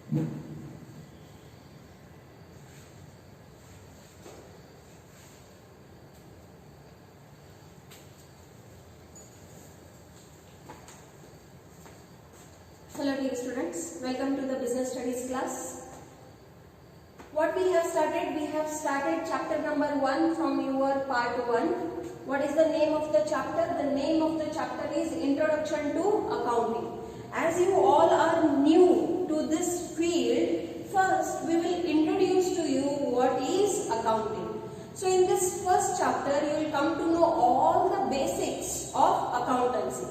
Hello dear students, welcome to the business studies class. What we have started chapter number 1 from your part 1. What is the name of the chapter? The name of the chapter is Introduction to Accounting. As you all are new to this field, first we will introduce to you what is accounting. So in this first chapter you will come to know all the basics of accountancy.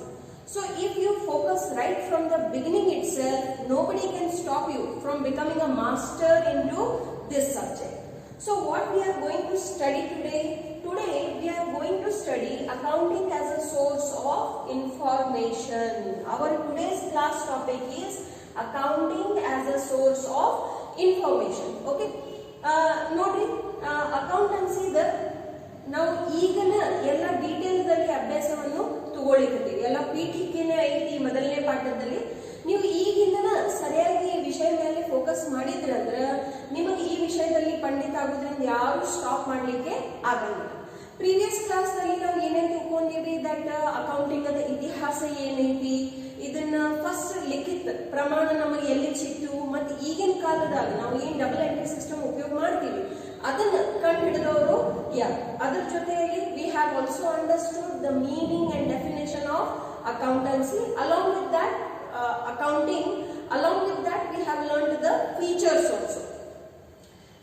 So if you focus right from the beginning itself, nobody can stop you from becoming a master into this subject. So what we are going to study today? Today we are going to study accounting as a source of information. Our today's class topic is accounting as a source of information. Okay. Nodri, accountancy the ನಾವು ಈಗನ ಎಲ್ಲ details ಅಲ್ಲಿ ಅಭ್ಯಾಸವನ್ನು ತಗೊಳ್ಳಿಕತ್ತೀವಿ. ಎಲ್ಲ ಪೀಠಿಕೆನೇ ಐತಿ ಮೊದಲನೇ ಪಾಠದಲ್ಲಿ. ನೀವು ಈಗಿಂದನ ಸರಿಯಾಗಿ ಈ ವಿಷಯ ಮೇಲೆ ಫೋಕಸ್ ಮಾಡಿದ್ರಂದ್ರೆ ನಿಮಗೆ ಈ ವಿಷಯದಲ್ಲಿ ಪಂಡಿತ ಆಗೋದ್ರಿಂದ ಯಾರು ಸ್ಟಾಪ್ ಮಾಡ್ಲಿಕ್ಕೆ ಆಗಂಗಿಲ್ಲ. ಪ್ರೀವಿಯಸ್ ಕ್ಲಾಸ್ ನಲ್ಲಿ ನಾವು ಏನೇನು ತಿಳ್ಕೊಂಡಿವಿ ದಟ್ ಅಕೌಂಟಿಂಗ್ ಅದ ಇತಿಹಾಸ ಏನೈತಿ, ಇದನ್ನ ಫಸ್ಟ್ ಲಿಖಿತ ಪ್ರಮಾಣ ನಮಗೆ ಎಲ್ಲಿ ಸಿಕ್ತು, ಮತ್ತೆ ಈಗಿನ ಕಾಲದಾಗ ನಾವು ಏನ್ ಡಬಲ್ ಎಂಟ್ರಿ ಸಿಸ್ಟಮ್ ಉಪಯೋಗ ಮಾಡ್ತೀವಿ ಅದನ್ನ ಕಂಡು ಹಿಡಿದವರು ಯಾರು. ಅದರ ಜೊತೆಯಲ್ಲಿ we have also understood the meaning and definition of accountancy. Along with that accounting, along with that we have learned the features also.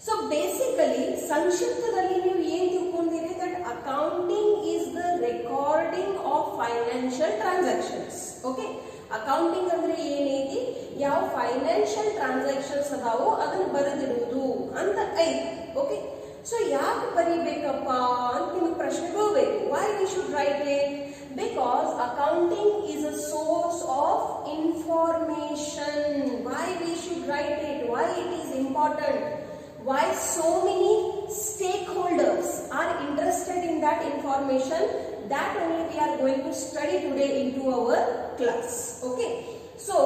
So basically ಸಂಕ್ಷಿಪ್ತದಲ್ಲಿ ನೀವು ಏನು ತಿಳ್ಕೊಂಡಿರಿ that accounting is the recording of financial transactions. Okay, accounting ಅಂದ್ರೆ ಏನೈತಿ, ಯಾವ financial transactions ಅದಾವೋ ಅದನ್ನ ಬರೆದಿಡುವುದು ಅಂತ ಐತಿ. Okay, so ಯಾಕೆ ಬರಿಬೇಕಪ್ಪ ಅಂತ ನಿಮಗೆ ಪ್ರಶ್ನೆ ಬರಬೇಕು. why we should write it? Because accounting is a source of information. Why we should write it? Why it is important? Why so many stakeholders are interested in that information? That only we are going to study today into our class. Okay, so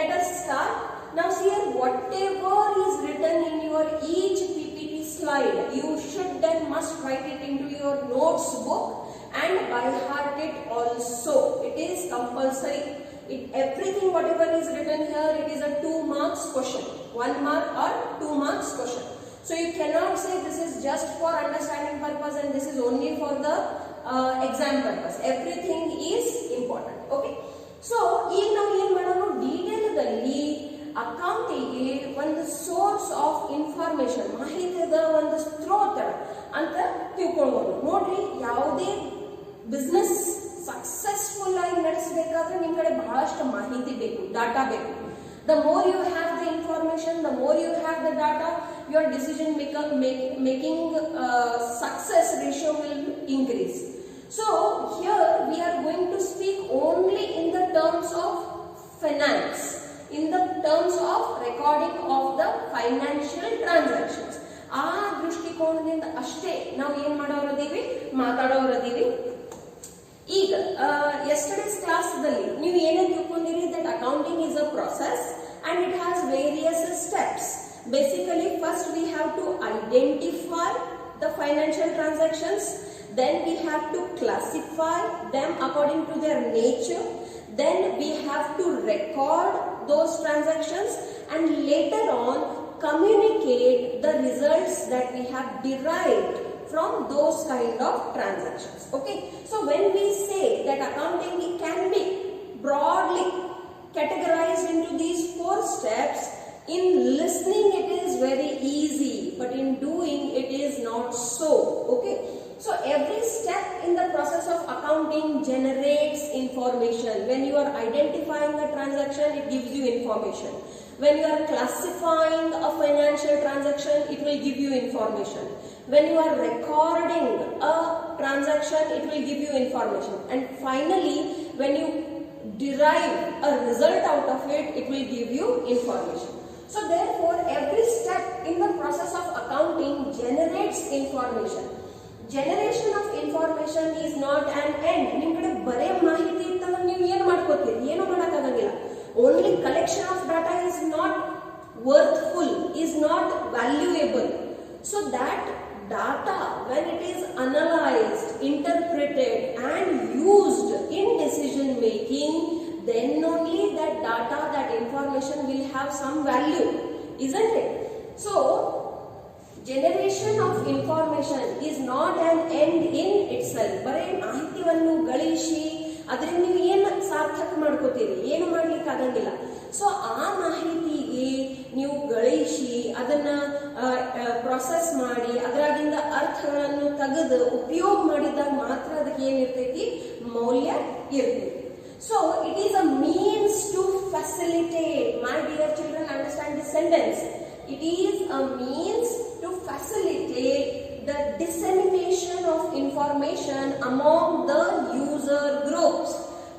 let us start. Now see here, whatever is written in your each PPT slide, you should and must write it into your notes book and by heart it also. It is compulsory. Everything whatever is written here, it is a 2 marks question, 1 mark or 2 marks question. So you cannot say this is just for understanding purpose and this is only for the exam purpose. Everything is important. Okay, so ಈಗ ನಾವು ಏನ್ ಮಾಡೋಣ, ಡೀಟೇಲ್ದಲ್ಲಿ ಅಕೌಂಟಿಗೆ ಒಂದು source of information, ಮಾಹಿತಿದ ಒಂದು ಸ್ತ್ರೋತ ಅಂತ ತಿಳ್ಕೊಳ್ಬಹುದು. ನೋಡ್ರಿ, ಯಾವುದೇ ಬಿಸ್ನೆಸ್ ಸಕ್ಸಸ್ಫುಲ್ ಆಗಿ ನಡೆಸಬೇಕಾದ್ರೆ ನಿಮ್ ಕಡೆ ಬಹಳಷ್ಟು ಮಾಹಿತಿ ಬೇಕು, ಡಾಟಾ ಬೇಕು. The more you have the information, the more you have the data, your decision making success ratio will increase. So here we are going to speak only in the terms of finance, in the terms of recording of the financial transactions. ಆ ದೃಷ್ಟಿಕೋನದಿಂದ ಅಷ್ಟೇ ನಾವು ಏನ್ ಮಾಡೋರದೀವಿ, ಮಾತಾಡೋರದೀವಿ. ಈಗ ಯೆಸ್ಟರ್ಡೇಸ್ class ದಲ್ಲಿ ನೀವು ಏನೇನು ತಿಳ್ಕೊಂಡಿರಿ that accounting is a process and it has various steps. Basically first we have to identify the financial transactions, then we have to classify them according to their nature, then we have to record those transactions and later on communicate the results that we have derived from those kind of transactions. Okay, so when we say that accounting can be broadly categorized into these 4 steps, in listening it is very easy, but in doing it is not so. Okay, so every step in the process of accounting generates information. When you are identifying a transaction, it gives you information. When you are classifying a financial transaction, it will give you information. When you are recording a transaction, it will give you information. And finally, when you derive a result out of it, it will give you information. So therefore, every step in the process of accounting generates information. Generation of information is not an end. ನಿಮ್ಮ ಕಡೆ ಬರೇ ಮಾಹಿತಿ ಇತ್ತಂದ್ರೆ ನೀವು ಏನು ಮಾಡ್ಕೋತೀರಿ, ಏನು ಮಾಡಕ್ಕಾಗಂಗಿಲ್ಲ. Only collection of data is not worthful, is not valuable. So that data, when it is analyzed, interpreted and used in decision making, then only that data, that information will have some value, isn't it? So generation of information is not an end in itself. ಬರೇ ಮಾಹಿತಿಯನ್ನು ಗಳಿಸಿ ಅದರಿಂದ ನೀವು ಏನು ಸಾರ್ಥಕ ಮಾಡ್ಕೋತೀರಿ, ಏನು ಮಾಡ್ಲಿಕ್ಕೆ ಆಗಂಗಿಲ್ಲ. ಸೊ ಆ ಮಾಹಿತಿಗೆ ನೀವು ಗಳಿಸಿ ಅದನ್ನ ಪ್ರೊಸೆಸ್ ಮಾಡಿ ಅದರಾಗಿಂದ ಅರ್ಥಗಳನ್ನು ತೆಗೆದು ಉಪಯೋಗ ಮಾಡಿದಾಗ ಮಾತ್ರ ಅದಕ್ಕೆ ಏನಿರ್ತೈತಿ, ಮೌಲ್ಯ ಇರ್ತೈತಿ. So it is a means to facilitate. My dear children, understand this sentence. It is a means to facilitate the dissemination of information among the user groups.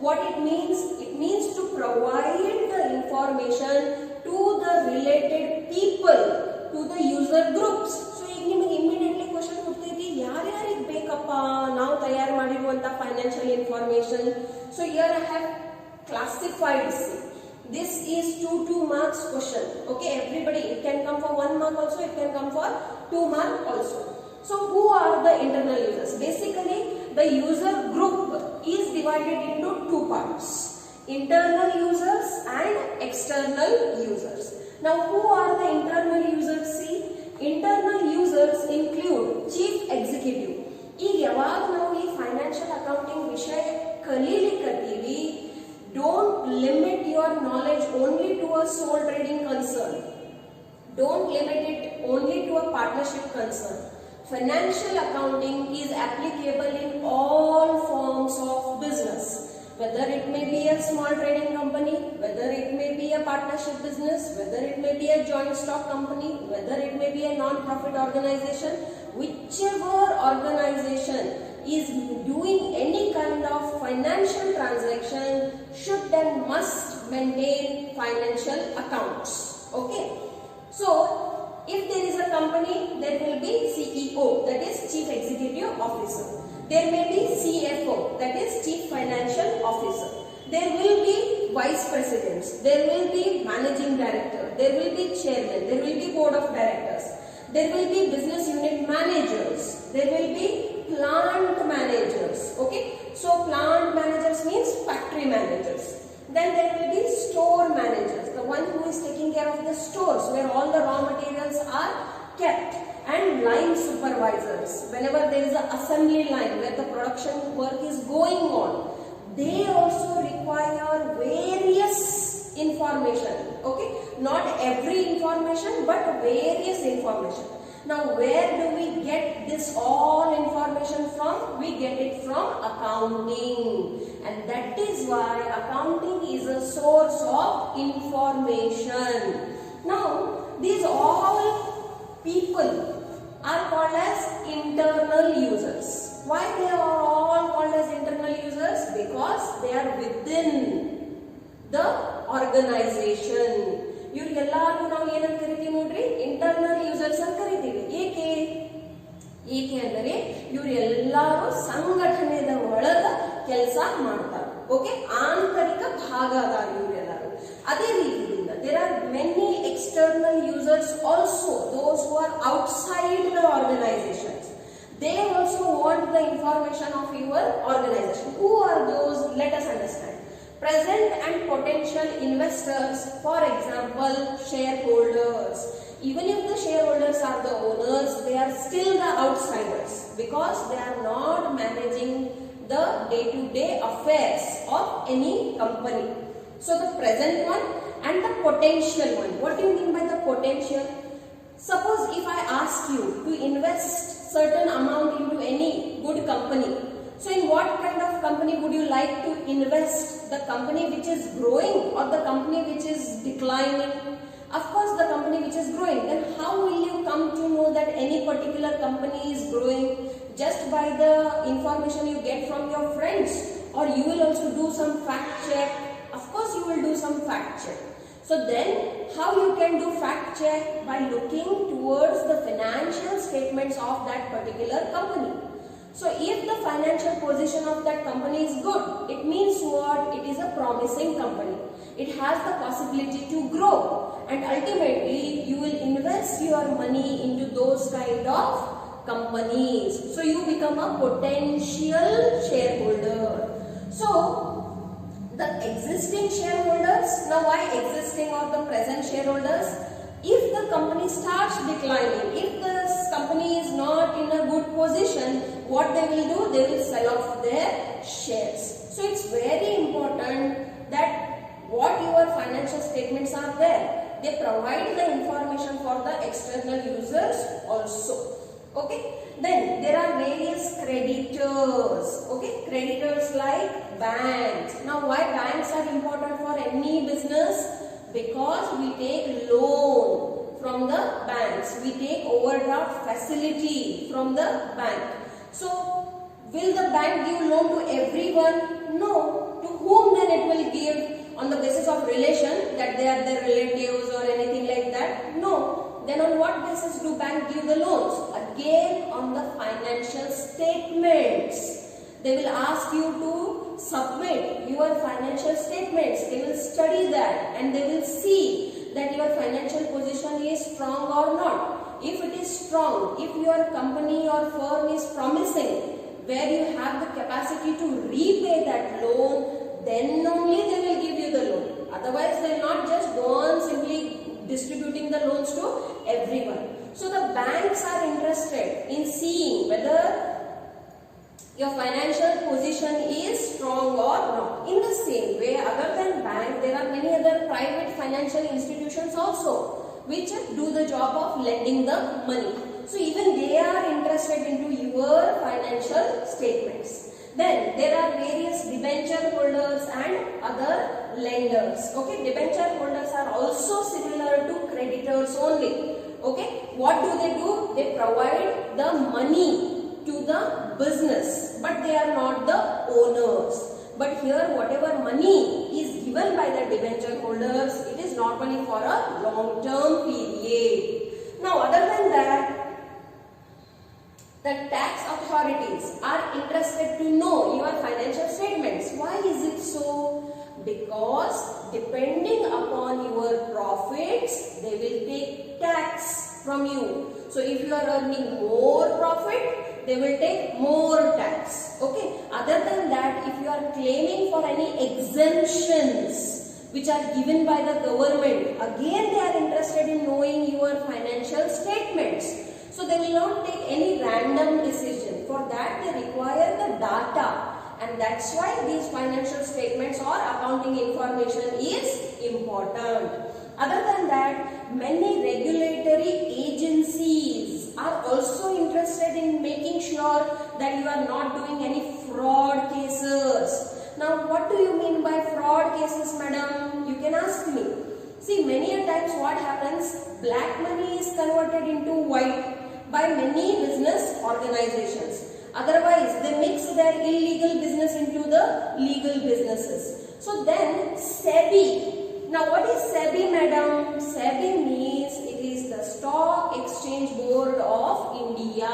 What it means? It means to provide the information to the related people, to the user groups. So ಈಗ ನಿಮಗೆ immediately question ಹುಟ್ಟೈತಿ, ಯಾರ್ಯಾರಿಗೆ ಬೇಕಪ್ಪ ನಾವು ತಯಾರು ಮಾಡಿರುವಂತ financial information. So here I have classified. This is 2 marks question. Okay, everybody, it can come for 1 mark also, it can come for 2 mark also. So who are the internal users? Basically the user group is divided into 2 parts, internal users and external users. Now who are the internal users? See, internal users include chief executive. ಈಗ ಯಾವಾಗ ನಾವು ಈ financial accounting ವಿಷಯ ಕಲೀಲಿಕ್ಕತ್ತೀವಿ, don't limit your knowledge only to a sole trading concern. Don't limit it only to a partnership concern. Financial accounting is applicable in all forms of business, whether it may be a small trading company, whether it may be a partnership business, whether it may be a joint stock company, whether it may be a non-profit organization. Whichever organization is doing any kind of financial transaction should and must maintain financial accounts. Okay, so if there is a company, there will be CEO, that is Chief Executive Officer. There may be CFO, that is Chief Financial Officer. There will be vice presidents, there will be managing director, there will be chairman, there will be board of directors, there will be business unit managers, there will be plant managers. Okay, so plant managers means factory managers. Then there will be store managers, the one who is taking care of the stores where all the raw materials are kept, and line supervisors. Whenever there is an assembly line where the production work is going on, they also require various information. Okay, not every information but various information. Now where do we get this all information from? We get it from accounting, and that is why accounting is a source of information. Now these all people are called as internal users. Why they are all called as internal users? Because they are within the organization. ಇವ್ರಿಗೆಲ್ಲರೂ ನಾವು ಏನಂತ ಕರಿತೀವಿ ನೋಡ್ರಿ, internal users ಅಂತ ಕರಿತೀವಿ. ಏಕೆ ಅಂದರೆ ಇವ್ರು ಎಲ್ಲರೂ ಸಂಘಟನೆಯ ಒಳಗ ಕೆಲಸ ಮಾಡ್ತಾರೆ. ಓಕೆ, ಆಂತರಿಕ ಭಾಗದಾರ ಇವರೆಲ್ಲರೂ. ಅದೇ ರೀತಿಯಿಂದ there are many external users also, those who are outside the organizations. They also want the information of your organization. Who are those? Let us understand. Present and potential investors, for example, shareholders. Even if the shareholders are the owners, they are still the outsiders because they are not managing the day-to-day affairs of any company. So the present one and the potential one. What do you mean by the potential? Suppose if I ask you to invest certain amount into any good company, so in what kind of company would you like to invest? The company which is growing or the company which is declining? Of course the company which is growing. Then how will you come to know that any particular company is growing? Just by the information you get from your friends, or you will also do some fact check? Of course you will do some fact check. So then how you can do fact check? By looking towards the financial statements of that particular company. So if the financial position of that company is good, it means what? It is a promising company. it has the possibility to grow, and ultimately you will invest your money into those kind of companies. So you become a potential shareholder. So the existing shareholders, now why existing or the present shareholders? If the company starts declining, if the company is not in a good position, what they will do? They will sell off their shares. So it's very important that what your financial statements are there, they provide the information for the external users also. Okay. Then there are various creditors. Okay. Creditors like banks. Now why banks are important for any business? Because we take loan from the banks. We take overdraft facility from the bank. So will the bank give loan to everyone? No. To whom then it will give? On the basis of relation, that they are their relatives or anything like that? No. Then on what basis do bank give the loans? Again on the financial statements. They will ask you to submit your financial statements. They will study that and they will see that your financial position is strong or not. If it is strong, if your company or firm is promising, where you have the capacity to repay that loan, then only they will give you the loan. Otherwise, they will not just go on simply distributing the loans to everyone. So the banks are interested in seeing whether your financial position is strong or not. In the same way, other than bank, there are many other private financial institutions also which do the job of lending the money. So even they are interested into your financial statements. Then there are various debenture holders and other lenders. Okay, debenture holders are also similar to creditors only. Okay, what do? They provide the money to the business, but they are not the owners. But here whatever money is given by the debenture holders, it is normally for a long-term period. Now other than that, the tax authorities are interested to know your financial statements. Why is it so? Because depending upon your profits, they will take tax from you. So if you are earning more profit, they will take more tax. Okay. Other than that, if you are claiming for any exemptions which are given by the government, again they are interested in knowing your financial statements. So they will not take any random decision. For that they require the data, and that's why these financial statements or accounting information is important. Other than that, many regulatory agencies are also interested in making sure that you are not doing any fraud cases. Now what do you mean by fraud cases, madam? You can ask me. See, many a times what happens, black money is converted into white by many business organizations. Otherwise, they mix their illegal business into the legal businesses. So then SEBI. Now what is SEBI, madam? SEBI means it is the Stock Exchange Board of India.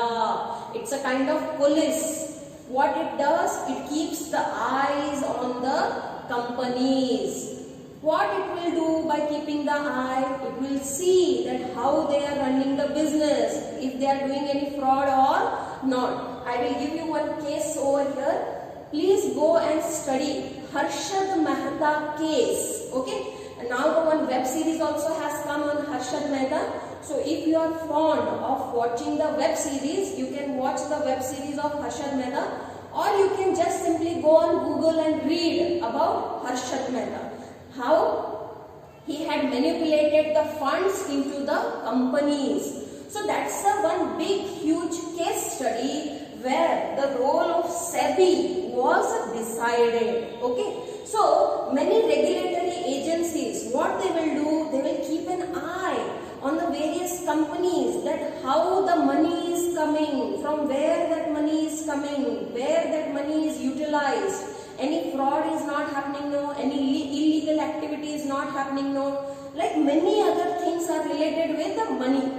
It's a kind of police. What it does, it keeps the eyes on the companies. What it will do by keeping the eye, it will see that how they are running the business, if they are doing any fraud or not. I will give you one case over here. Please go and study Harshad Mehta case. Okay. And now the one web series also has come on Harshad Mehta. So if you are fond of watching the web series, you can watch the web series of Harshad Mehta, or you can just simply go on Google and read about Harshad Mehta. How he had manipulated the funds into the companies. So that's a one big huge case study where the role of SEBI was decided. Okay. So many regulatory agencies, what they will do, they will keep an eye on the various companies, that how the money is coming, from where that money is coming, where that money is utilized. Any fraud is not happening, no. Any illegal activity is not happening, no. Like many other things are related with the money.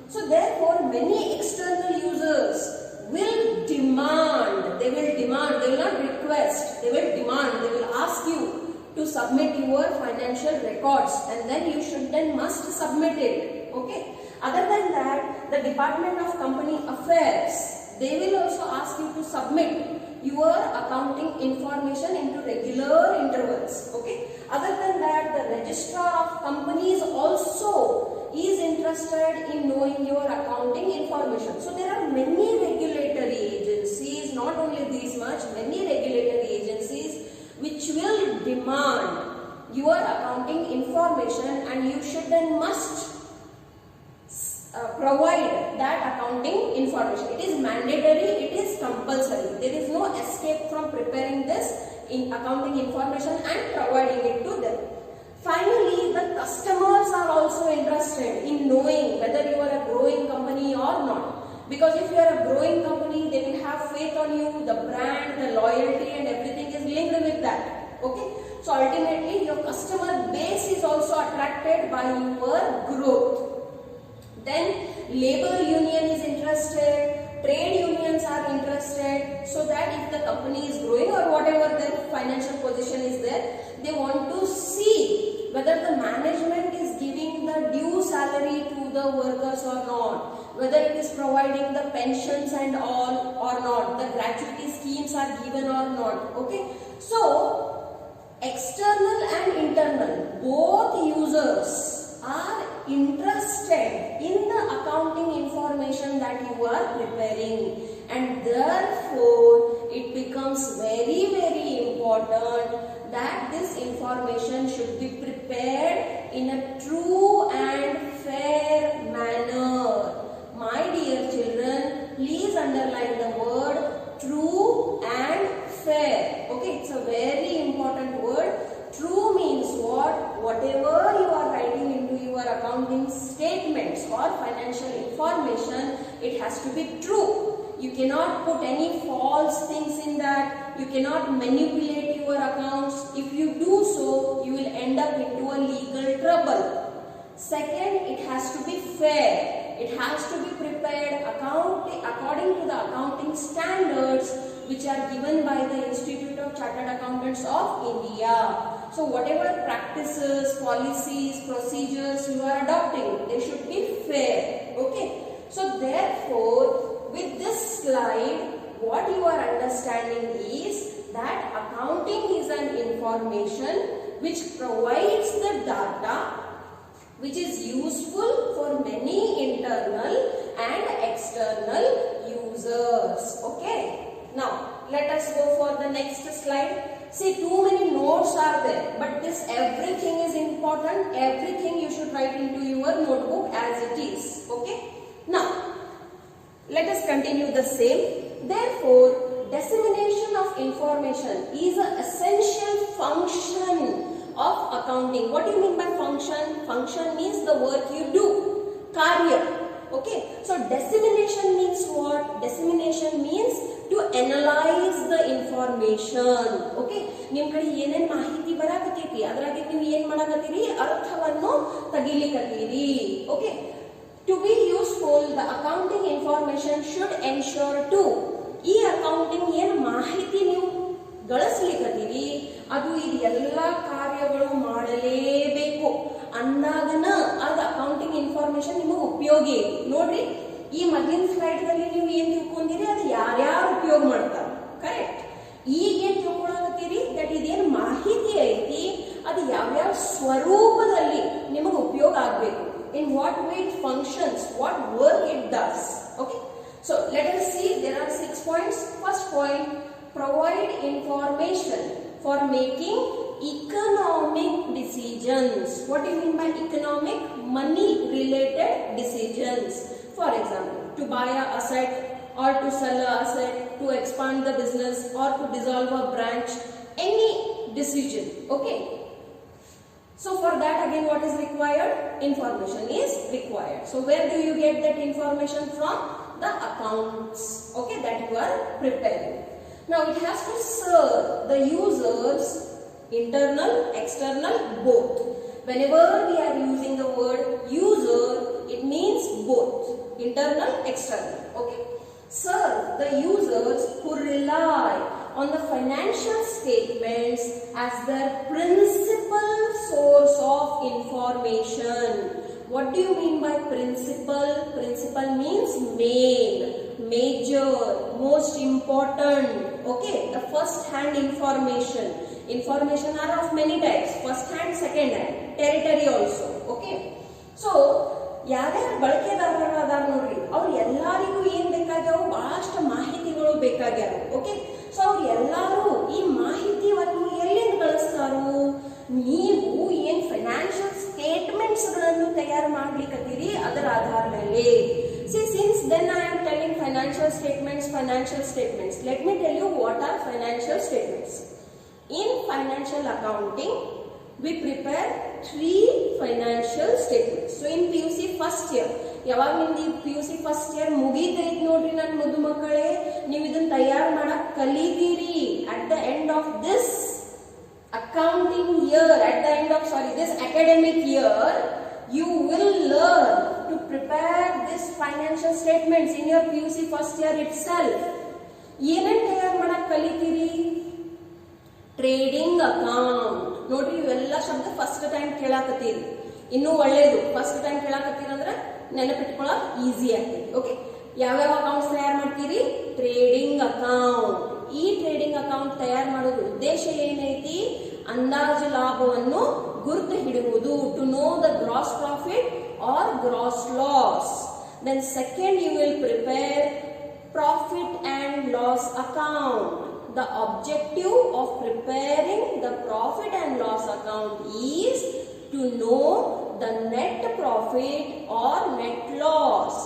So therefore, many external users will demand, they will not request, they will demand, they will ask you to submit your financial records, and then you should then must submit it. Okay. Other than that, the Department of Company Affairs, they will also ask you to submit your accounting information into regular intervals. Okay. Other than that, the Registrar of Companies also is interested in knowing your accounting information. So there are many regulatory agencies, not only these much, many regulatory agencies which will demand your accounting information, and you should and must provide that accounting information. It is mandatory, it is compulsory. There is no escape from preparing this in accounting information and providing it to them. Finally, the customers are also interested in knowing whether you are a growing company or not. Because if you are a growing company, they will have faith on you, the brand, the loyalty and everything is linked with that. Okay. So ultimately, your customer base is also attracted by your growth. Then labor union is interested, trade unions are interested, so that if the company is growing or whatever their financial position is there, they want to see whether the management is giving the due salary to the workers or not, whether it is providing the pensions and all or not, the gratuity schemes are given or not. Okay. So external and internal, both users are interested in the accounting information that you are preparing, and therefore it becomes very, very important that this information should be prepared in a true and fair manner. My dear children, please underline the word true and fair. Okay, it's a very important word. True means what? Whatever you are writing into your accounting statements or financial information, it has to be true. You cannot put any false things in that. You cannot manipulate your accounts. If you do so, you will end up into a legal trouble. Second, it has to be fair. It has to be prepared according to the accounting standards which are given by the Institute of Chartered Accountants of India. So whatever practices, policies, procedures you are adopting, they should be fair. Okay. So therefore, with this slide, what you are understanding is that accounting is an information which provides the data which is useful for many internal and external users. Okay. Now, let us go for the next slide. See, too many notes are there, but this everything is important. Everything you should write into your notebook as it is. Okay. Now, let us continue the same. Therefore, dissemination of information is an essential function of accounting. What do you mean by function? Function means the work you do. Karya. Okay. So, dissemination means what? Dissemination means to analyze the information. Okay. ನಿಮ್ಮ ಕಡೆ ಏನೇನ್ ಮಾಹಿತಿ ಬರಾಕತೈತಿ ಅದರಾಗೆ ನೀವು ಏನು ಮಾಡಕತ್ತೀರಿ ಅರ್ಥವನ್ನು ತೆಗಿಲಿಕತ್ತೀರಿ. Okay. To be useful, the accounting information should ensure to ಈ accounting ಏನು ಮಾಹಿತಿ ನೀವು ಗಳಿಸಲಿಕತ್ತೀರಿ ಅದು ಇದು ಎಲ್ಲ ಕಾರ್ಯಗಳು ಮಾಡಲೇಬೇಕು ಅಂದಾಗನ ಅದು ಅಕೌಂಟಿಂಗ್ ಇನ್ಫಾರ್ಮೇಶನ್ ನಿಮಗೆ ಉಪಯೋಗಿ. ನೋಡ್ರಿ, ಈ ಮೊದಲಿನ ಸ್ಲೈಡ್ ದಲ್ಲಿ ನೀವು ಏನ್ ತಿಳ್ಕೊಂಡಿರಿ ಅದು ಯಾರ್ಯಾರು ಉಪಯೋಗ ಮಾಡ್ತಾರೆ. ಕರೆಕ್ಟ್. ಈಗ ಏನ್ ತಿಳ್ಕೊಳಕತ್ತೀರಿ ದಟ್ ಇದೇನು ಮಾಹಿತಿ ಐತಿ ಅದು ಯಾವ್ಯಾವ ಸ್ವರೂಪದಲ್ಲಿ ನಿಮಗೆ ಉಪಯೋಗ ಆಗಬೇಕು. In what way it functions, what work it does. Okay. So let us see, there are 6 points. First point, provide information for making economic decisions. What do you mean by economic? Money related decisions. For example, to buy an asset or to sell an asset, to expand the business or to dissolve a branch, any decision. Okay. So for that again what is required? Information is required. So where do you get that information from? The accounts. Okay, that you are preparing. Now it has to serve the users, internal, external, both. Whenever we are using the word user, it means both, internal, external. Okay. Serve the users who rely on the financial statements as their principal source of information. What do you mean by principal? Principal means main, major, most important. Okay, the first hand information. Information are of many types, first hand, second hand, territory also. Okay, so ಯಾರ್ಯಾರು ಬಳಕೆದಾರರು ಅದಾರ ನೋಡ್ರಿ, ಅವ್ರು ಎಲ್ಲರಿಗೂ ಏನ್ ಬೇಕಾಗ್ಯಾವ, ಬಹಳಷ್ಟು ಮಾಹಿತಿಗಳು ಬೇಕಾಗ್ಯಾವ. ಓಕೆ, ಸೊ ಅವ್ರು ಎಲ್ಲರೂ ಈ ಮಾಹಿತಿಯನ್ನು ಎಲ್ಲಿಂದ ಗಳಿಸ್ತಾರು? ನೀವು ಏನ್ ಫೈನಾನ್ಷಿಯಲ್ ಸ್ಟೇಟ್ಮೆಂಟ್ಸ್ ಗಳನ್ನು ತಯಾರು ಮಾಡ್ಲಿಕ್ಕತ್ತೀರಿ ಅದರ ಆಧಾರ ಮೇಲೆ. Since then I am telling financial statements. Let me tell you what are financial statements. In financial accounting, we prepare 3 financial statements. So in PUC first year, ಯಾವಾಗಲಿಂದ PUC first year ಮುಗಿದೈತಿ ನೋಡ್ರಿ ನನ್ನ ಮುದ್ದು ಮಕ್ಕಳೇ, ನೀವು ಇದನ್ನ ತಯಾರು ಮಾಡಕ್ ಕಲಿತೀರಿ. At the end of this accounting year, this academic year, you will learn to prepare this financial statements in your PUC first year itself. ಏನೇನ್ ತಯಾರು ಮಾಡಕ್ ಕಲಿತೀರಿ? ಟ್ರೇಡಿಂಗ್ ಅಕೌಂಟ್ ನೋಡ್ರಿ, ಇವೆಲ್ಲ ಶಬ್ದ ಫಸ್ಟ್ ಟೈಮ್ ಕೇಳಾಕತ್ತೀರಿ, ಇನ್ನೂ ಒಳ್ಳೇದು. ಫಸ್ಟ್ ಟೈಮ್ ಕೇಳಾಕತ್ತೀರಿ ಅಂದ್ರೆ ನೆನಪಿಟ್ಕೊಳಕ್ ಈಸಿ ಆಗ್ತೈತಿ. ಓಕೆ, ಯಾವ್ಯಾವ ಅಕೌಂಟ್ಸ್ ತಯಾರು ಮಾಡ್ತೀರಿ? Trading account. ಈ ಟ್ರೇಡಿಂಗ್ ಅಕೌಂಟ್ ತಯಾರು ಮಾಡೋದು ಉದ್ದೇಶ ಏನೈತಿ? ಅಂದಾಜು ಲಾಭವನ್ನು ಗುರುತು ಹಿಡುವುದು, to know the gross profit or gross loss. Then second, you will prepare profit and loss account. The objective of preparing the profit and loss account is to know the net profit or net loss.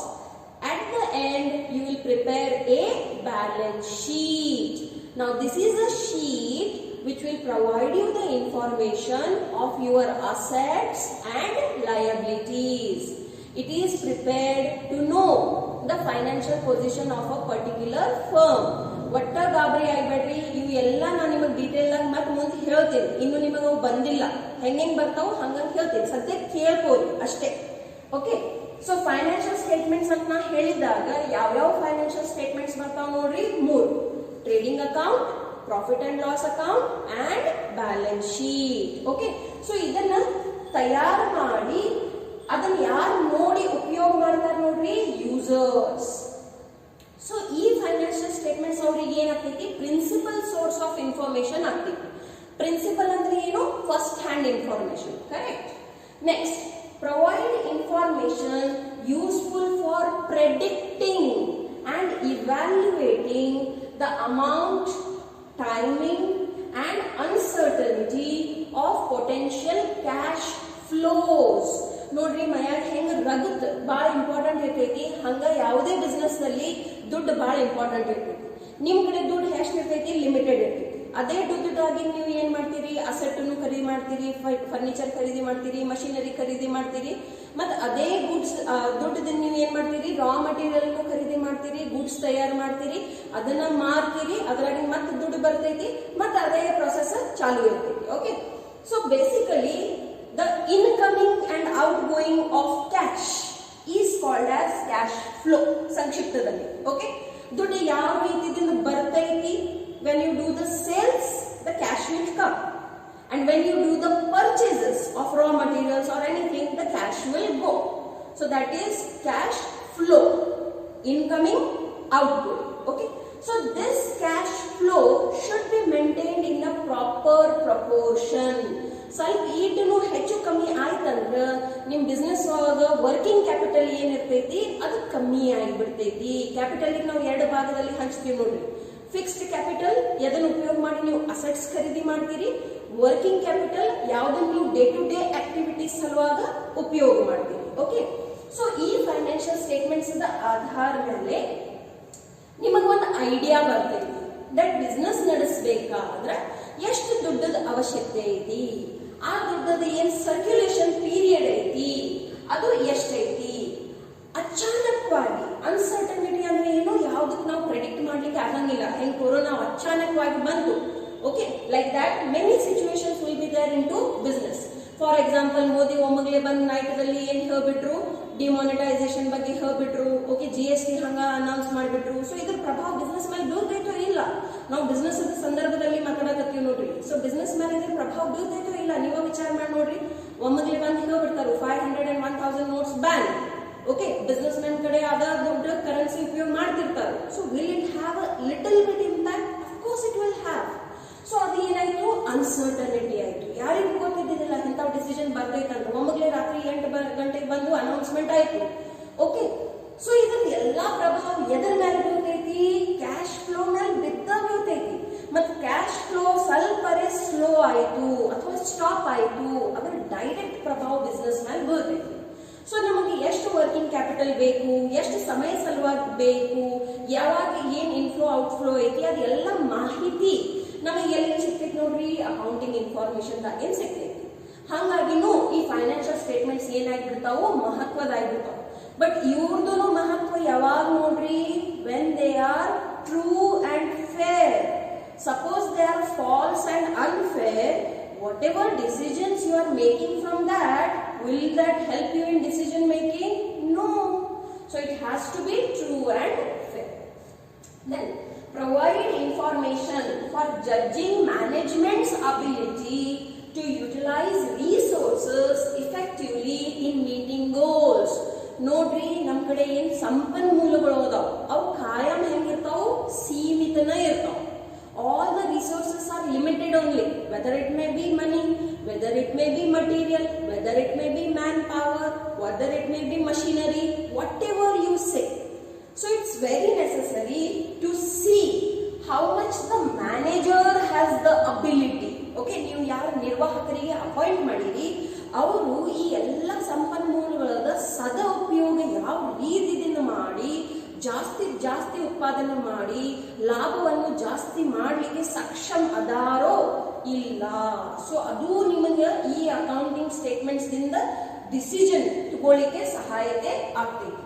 At the end, you will prepare a balance sheet. Now, this is a sheet which will provide you the information of your assets and liabilities. It is prepared to know the financial position of a particular firm. ಒಟ್ಟ ಗಾಬರಿ ಆಗ್ಬೇಡ್ರಿ, ಇವು ಎಲ್ಲ ನಾನು ನಿಮಗೆ detail ಆಗಿ ಮತ್ತೆ ಮುಂದೆ ಹೇಳ್ತೀನಿ. ಇನ್ನು ನಿಮಗೆ ಅವು ಬಂದಿಲ್ಲ, ಹೆಂಗ್ ಬರ್ತಾವ ಹಂಗಂತ ಹೇಳ್ತೀನಿ, ಸದ್ಯಕ್ಕೆ ಕೇಳ್ಕೋರಿ ಅಷ್ಟೇ. ಓಕೆ, ಸೊ ಫೈನಾನ್ಷಿಯಲ್ ಸ್ಟೇಟ್ಮೆಂಟ್ಸ್ ಅಂತ ನಾ ಹೇಳಿದಾಗ ಯಾವ್ಯಾವ ಫೈನಾನ್ಷಿಯಲ್ ಸ್ಟೇಟ್ಮೆಂಟ್ಸ್ ಬರ್ತಾವ ನೋಡ್ರಿ? 3: trading account, profit and loss account and balance sheet. Okay, so ಇದನ್ನ ತಯಾರು ಮಾಡಿ ಅದನ್ನ ಯಾರು ನೋಡಿ ಉಪಯೋಗ ಮಾಡ್ತಾರೆ ನೋಡ್ರಿ? ಯೂಸರ್ಸ್. ಸೊ ಈ ಫೈನಾನ್ಷಿಯಲ್ ಸ್ಟೇಟ್ಮೆಂಟ್ಸ್ ಅವ್ರಿಗೆ ಏನಾಗ್ತೈತಿ? ಪ್ರಿನ್ಸಿಪಲ್ ಸೋರ್ಸ್ ಆಫ್ ಇನ್ಫಾರ್ಮೇಶನ್ ಆಗ್ತೈತಿ. ಪ್ರಿನ್ಸಿಪಲ್ ಅಂದ್ರೆ ಏನು? First hand information. Correct. Next, provide information useful for predicting and evaluating the amount, timing and uncertainty of potential cash flows. ನೋಡ್ರಿ ಮಯಾಗ ಹೆಂಗ ರಗತ್ ಬಹಳ ಇಂಪಾರ್ಟೆಂಟ್ ಇರ್ತೈತಿ, ಹಂಗ ಯಾವುದೇ ಬಿಸ್ನೆಸ್ ನಲ್ಲಿ ದುಡ್ಡು ಬಹಳ ಇಂಪಾರ್ಟೆಂಟ್ ಇರ್ತೈತಿ. ನಿಮ್ ಕಡೆ ದುಡ್ಡು ಎಷ್ಟು ಇರ್ತೈತಿ? ಲಿಮಿಟೆಡ್ ಇರ್ತೈತಿ. ಅದೇ ದುಡ್ಡಾಗಿ ನೀವು ಏನ್ ಮಾಡ್ತೀರಿ? ಅಸೆಟ್ ಖರೀದಿ ಮಾಡ್ತೀರಿ, ಫರ್ನಿಚರ್ ಖರೀದಿ ಮಾಡ್ತೀರಿ, ಮಷಿನರಿ ಖರೀದಿ ಮಾಡ್ತೀರಿ. ಮತ್ ಅದೇ ಗುಡ್ಸ್ ದುಡ್ಡದಿಂದ ನೀವು ಏನ್ ಮಾಡ್ತೀರಿ? ರಾ ಮಟೀರಿಯಲ್ ಖರೀದಿ ಮಾಡ್ತೀರಿ, ಗುಡ್ಸ್ ತಯಾರು ಮಾಡ್ತೀರಿ, ಅದನ್ನ ಮಾರ್ತೀರಿ, ಅದ್ರಾಗಿ ಮತ್ತೆ ದುಡ್ಡು ಬರ್ತೈತಿ, ಮತ್ತೆ ಅದೇ ಪ್ರೊಸೆಸ್ ಚಾಲು ಇರ್ತೈತಿ. Okay, so basically the incoming and outgoing of cash is called as cash flow. ಸಂಕ್ಷಿಪ್ತದಲ್ಲಿ. ಓಕೆ, ದುಡ್ಡು ಯಾವ ರೀತಿಯಿಂದ ಬರ್ತೈತಿ? when you do the sales, the cash will come, and when you do the purchases of raw materials or anything, the cash will go. So that is cash flow, incoming, outgoing. Okay, so this cash flow should be maintained in a proper proportion. ಸ್ವಲ್ಪ ಈಟನು ಹೆಚ್ಚು ಕಮ್ಮಿ ಆಯ್ತಂದ್ರ ನಿಮ್ business ಒಳಗ working capital ಏನಿರ್ತೈತಿ ಅದು ಕಮ್ಮಿ ಆಗಿಬಿಡ್ತೈತಿ. Capital ನಾವು 2 ಭಾಗದಲ್ಲಿ ಹಂಚ್ತೀವಿ ನೋಡ್ರಿ. ಫಿಕ್ಸ್ಡ್ ಕ್ಯಾಪಿಟಲ್ ಎದನ್ನ ಉಪಯೋಗ ಮಾಡಿ ನೀವು ಅಸೆಟ್ಸ್ ಖರೀದಿ ಮಾಡ್ತೀರಿ, ವರ್ಕಿಂಗ್ ಕ್ಯಾಪಿಟಲ್ ಯಾವ್ದನ್ನ ನೀವು ಡೇ ಟು ಡೇ ಆಕ್ಟಿವಿಟೀಸ್ ಸಲುವಾಗ ಉಪಯೋಗ ಮಾಡ್ತೀರಿ. ಓಕೆ, ಸೊ ಈ ಫೈನಾನ್ಷಿಯಲ್ ಸ್ಟೇಟ್ಮೆಂಟ್ಸ್ ಆಧಾರ ಮೇಲೆ ನಿಮಗೊಂದು ಐಡಿಯಾ ಬರ್ತೈತಿ. ದಟ್ ಬಿಸ್ನೆಸ್ ನಡೆಸಬೇಕಾದ್ರ ಎಷ್ಟು ದುಡ್ಡದ ಅವಶ್ಯಕತೆ ಐತಿ, ಆ ದುಡ್ಡದ ಏನ್ ಸರ್ಕ್ಯುಲೇಷನ್ ಪೀರಿಯಡ್ ಐತಿ, ಅದು ಎಷ್ಟೈತಿ. ಅಚಾನಕವಾಗಿ ಅನ್ಸರ್ಟನಿಟಿ ಅಂದ್ರೆ ಏನು? ಯಾವ್ದಕ್ ನಾವು ಪ್ರೆಡಿಕ್ಟ್ ಮಾಡ್ಲಿಕ್ಕೆ ಆಗಂಗಿಲ್ಲ. ಹೆಂಗ್ ಕೊರೋನಾ ಅಚಾನಕವಾಗಿ ಬಂತು. Okay, like that many situations will be there in to business. For example Modi ಒಮ್ಮಗಲೇ ಬಂದ್ ನೈಟದಲ್ಲಿ ಏನ್ ಹೇಳ್ಬಿಟ್ರು, ಡಿಮಾನಿಟೈಸೇಷನ್ ಬಗ್ಗೆ ಹೇಳ್ಬಿಟ್ರು, ಓಕೆ GST ಹಂಗ ಅನೌನ್ಸ್ ಮಾಡ್ಬಿಟ್ರು. ಸೊ ಇದ್ರ ಪ್ರಭಾವ ಬಿಸ್ನೆಸ್ ಮೇಲೆ ಬೀಳ್ತೈತೋ ಇಲ್ಲ? ನಾವು ಬಿಸ್ನೆಸ್ ಸಂದರ್ಭದಲ್ಲಿ ಮಾತಾಡಕತ್ತೀವಿ ನೋಡ್ರಿ. ಸೊ ಬಿಸ್ನೆಸ್ ಮೇಲೆ ಇದ್ರ ಪ್ರಭಾವ ಬೀಳ್ತೈತೋ ಇಲ್ಲ ನೀವ ವಿಚಾರ ಮಾಡಿ ನೋಡ್ರಿ. ಒಮ್ಮಗಲೇ ಬಂದ್ ಹೇಳ್ಬಿಡ್ತಾರು 500 and 1000 notes ban. Okay, business man ಕಡೆ ಅದ ದೊಡ್ಡ ಕರೆನ್ಸಿ ಉಪಯೋಗ ಮಾಡ್ತಿರ್ತಾರೆ. So will it have a little bit impact? Of course it will have. So ಅದು ಏನಾಯ್ತು, ಅನ್ಸರ್ಟನಿಟಿ ಆಯ್ತು. ಯಾರಿಗೂ ಗೊತ್ತಿದ್ದಿಲ್ಲ ಇಂಥವ್ ಡಿಸಿಷನ್ ಬರ್ತೈತಂತ. ಒಮ್ಮಗಲೇ ರಾತ್ರಿ 8 ಗಂಟೆಗೆ ಬಂದು ಅನೌನ್ಸ್ಮೆಂಟ್ ಆಯ್ತು. ಓಕೆ, ಸೊ ಇದ್ರ ಎಲ್ಲಾ ಪ್ರಭಾವ ಎದರ ಮೇಲೆ ಬೀಳ್ತೈತಿ? ಕ್ಯಾಶ್ ಫ್ಲೋ ಮೇಲೆ ಬಿದ್ದ ಬೀಳ್ತೈತಿ. ಮತ್ ಕ್ಯಾಶ್ ಫ್ಲೋ ಸ್ವಲ್ಪರೇ ಸ್ಲೋ ಆಯ್ತು ಅಥವಾ ಸ್ಟಾಪ್ ಆಯ್ತು, ಅದರ ಡೈರೆಕ್ಟ್ ಪ್ರಭಾವ ಬಿಸ್ನೆಸ್ ಮೇಲೆ ಬೀಳ್ತೈತಿ. ಸೊ ನಮಗೆ ಎಷ್ಟು ವರ್ಕಿಂಗ್ ಕ್ಯಾಪಿಟಲ್ ಬೇಕು, ಎಷ್ಟು ಸಮಯ ಸಲುವಾಗಿ ಬೇಕು, ಯಾವಾಗ ಏನ್ ಇನ್ಫ್ಲೋ ಔಟ್ಫ್ಲೋ ಐತಿ, ಅದೆಲ್ಲ ಮಾಹಿತಿ ನಮಗೆ ಎಲ್ಲಿ ಸಿಗ್ತೈತಿ ನೋಡ್ರಿ, ಅಕೌಂಟಿಂಗ್ ಇನ್ಫಾರ್ಮೇಶನ್ ದಾಗ ಏನ್ ಸಿಗ್ತೈತಿ. ಹಂಗಾಗಿನೂ ಈ ಫೈನಾನ್ಷಿಯಲ್ ಸ್ಟೇಟ್ಮೆಂಟ್ಸ್ ಏನಾಗ್ಬಿಡ್ತಾವು, ಮಹತ್ವದಾಗ್ಬಿಡ್ತಾವ. ಬಟ್ ಇವ್ರದ್ದು ಮಹತ್ವ ಯಾವಾಗ ನೋಡ್ರಿ, when they are true and fair. Suppose they or false and unfair, whatever decisions you are making from that, will that help you in decision making? No. So it has to be true and fair. Then provide information for judging management's ability to utilize resources effectively in meeting goals. ನೋಡ್ರಿ, ನಮ್ ಕಡೆ ಏನ್ ಸಂಪನ್ಮೂಲಗಳು ಅದಾವ, ಅವು ಕಾಯಂ ಹೆಂಗಿರ್ತಾವ, ಸೀಮಿತನ ಇರ್ತಾವ. All the resources are limited only, whether it may be money, whether it may be material, whether it may be manpower, whether it may be machinery, whatever you say. So it's very necessary to see how much the manager has the ability. Okay, ನೀವು ಯಾರು ನಿರ್ವಾಹಕರಿಗೆ appoint ಮಾಡಿರಿ, ಅವರು ಈ ಎಲ್ಲ ಸಂಪನ್ಮೂಲಗಳ ಸದ ಉಪಯೋಗ ಯಾವ ರೀತಿಯಿಂದ ಮಾಡಿ ಜಾಸ್ತಿ ಉತ್ಪಾದನೆ ಮಾಡಿ ಲಾಭವನ್ನು ಜಾಸ್ತಿ ಮಾಡಲಿಕ್ಕೆ ಸಕ್ಷಮ ಅದಾರೋ ಇಲ್ಲ. ಸೊ ಅದು ನಿಮಗೆ ಈ ಅಕೌಂಟಿಂಗ್ ಸ್ಟೇಟ್ಮೆಂಟ್ಸ್ ದಿಂದ ಡಿಸಿಷನ್ ತಗೊಳ್ಳಿಕ್ಕೆ ಸಹಾಯತೆ ಆಗ್ತೈತಿ.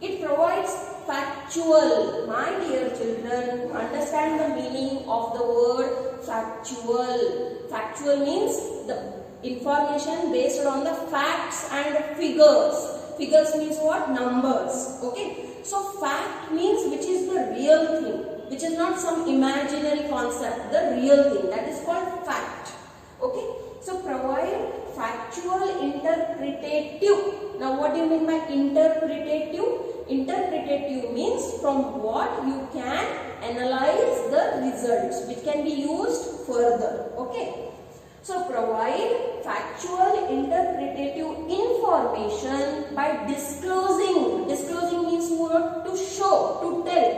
It provides factual. My dear children, understand the meaning of the word factual. Factual means the information based on the facts and figures. Figures means what? Numbers. Okay, so fact means which is the real thing, which is not some imaginary concept, the real thing, that is called fact. Okay, so provide factual interpretative. Now what do you mean by interpretative? Interpretative means from what you can analyze the results which can be used further. Okay, so provide factual interpretative information by disclosing. Disclosing means what? To show, to tell,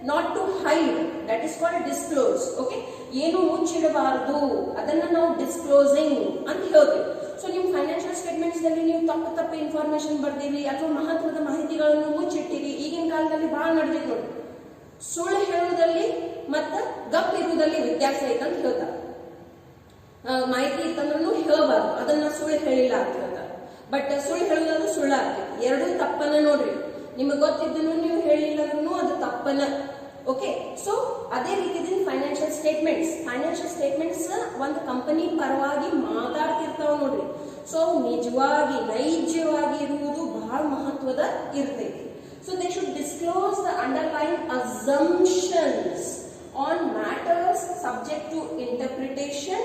not to hide. That is called disclose. Okay, ಏನು ಮುಚ್ಚಿಡಬಾರದು ಅದನ್ನ ನಾವು disclosing ಅಂತ ಹೇಳ್ತೀವಿ. So ನಿಮ್ಮ financial statements ನಲ್ಲಿ ನೀವು ತಪ್ಪು information ಬರ್ದಿರಿ ಅಥವಾ ಮಹತ್ವದ ಮಾಹಿತಿಗಳನ್ನು ಮುಚ್ಚಿಟ್ಟಿರಿ. ಈಗಿನ ಕಾಲದಲ್ಲಿ ಬಹಳ ನಡೆದಿದೆ ನೋಡಿ, ಸುಳ್ಳು ಹೇಳುವುದಲ್ಲಿ ಮತ್ತು ಗಪ್ ಇರುವುದಲ್ಲಿ ವ್ಯತ್ಯಾಸ ಐತೆ ಅಂತ ಹೇಳ್ತಾರೆ. ಮಾಹಿತಿ ಇತ್ತಂದ್ರೂ ಹೇಳಬಾರ್ದು, ಅದನ್ನ ಸುಳ್ಳು ಹೇಳಿಲ್ಲ ಅಂತ ಹೇಳ್ತಾರೆ. ಬಟ್ ಸುಳ್ಳು ಹೇಳೋದು ಸುಳ್ಳು ಆಗ್ತದೆ, ಎರಡೂ ತಪ್ಪನ್ನ ನೋಡ್ರಿ. ನಿಮಗೆ ಗೊತ್ತಿದ್ದನು ನೀವು ಹೇಳಿಲ್ಲ ಅಂದ್ರೂ ಅದು ತಪ್ಪನ. ಓಕೆ, ಸೊ ಅದೇ ರೀತಿಯಿಂದ ಫೈನಾನ್ಷಿಯಲ್ ಸ್ಟೇಟ್ಮೆಂಟ್ಸ್ ಒಂದು ಕಂಪನಿ ಪರವಾಗಿ ಮಾತಾಡ್ತಿರ್ತಾವ ನೋಡ್ರಿ. ಸೊ ನಿಜವಾಗಿ ನೈಜವಾಗಿ ಇರುವುದು ಬಹಳ ಮಹತ್ವದ ಇರ್ತೈತಿ. So they should disclose the underline assumptions on matters subject to interpretation,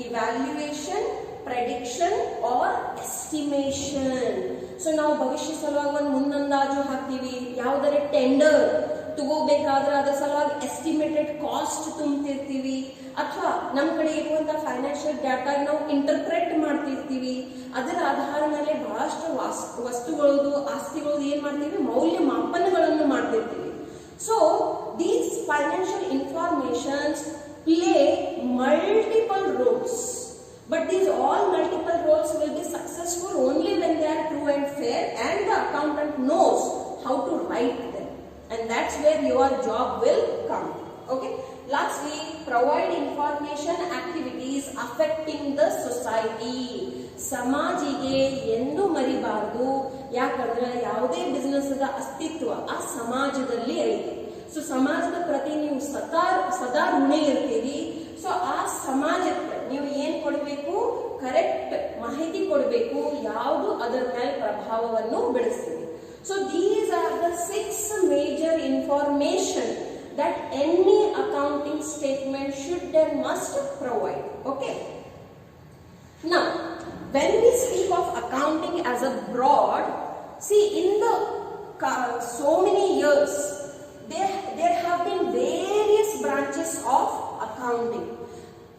evaluation, prediction or estimation. So ನಾವು ಭವಿಷ್ಯ ಸಲುವಾಗಿ ಒಂದು ಮುನ್ನಂದಾಜು ಹಾಕ್ತೀವಿ. ಯಾವುದರ ಟೆಂಡರ್ ತಗೋಬೇಕಾದ್ರೆ ಅದರ ಸಲುವಾಗಿ ಎಸ್ಟಿಮೇಟೆಡ್ ಕಾಸ್ಟ್ ತುಂಬ್ತಿರ್ತೀವಿ, ಅಥವಾ ನಮ್ಮ ಕಡೆ ಇರುವಂತಹ ಫೈನಾನ್ಷಿಯಲ್ ಡಾಟಾ ನಾವು ಇಂಟರ್ಪ್ರೆಟ್ ಮಾಡ್ತಿರ್ತೀವಿ. ಅದರ ಆಧಾರದ ಮೇಲೆ ಬಹಳಷ್ಟು ವಸ್ತುಗಳದು ಆಸ್ತಿಗಳದು ಏನ್ ಮಾಡ್ತೀವಿ, ಮೌಲ್ಯ ಮಾಪನಗಳನ್ನು ಮಾಡ್ತಿರ್ತೀವಿ. So these financial informations play multiple roles, but these all multiple roles will be successful only when they are true and fair and the accountant knows how to write them, and that's where your job will come. Okay, lastly, provide information activities affecting the society. ಸಮಾಜಿಗೆ ಎಂದು ಮರಿಬಾರದು, ಯಾಕಂದ್ರೆ ಯಾವುದೇ business ಅಸ್ತಿತ್ವ ಆ ಸಮಾಜದಲ್ಲಿ ಐತಿ. So ಸಮಾಜದ ಪ್ರತಿ ನೀವು ಸದಾ ಋಣಿ ಇರ್ತೀರಿ. ಸೊ ಆ ಸಮಾಜಕ್ಕೆ ನೀವು ಏನ್ ಕೊಡಬೇಕು, ಕರೆಕ್ಟ್ ಮಾಹಿತಿ ಕೊಡಬೇಕು, ಯಾವುದು ಅದರ ಮೇಲೆ ಪ್ರಭಾವವನ್ನು ಬೆಳೆಸ್ತೀವಿ. So these are the 6 major information that any accounting statement should and must provide. Okay. Now, when we speak of accounting as a broad, see, in the so many years, there have been various branches of accounting.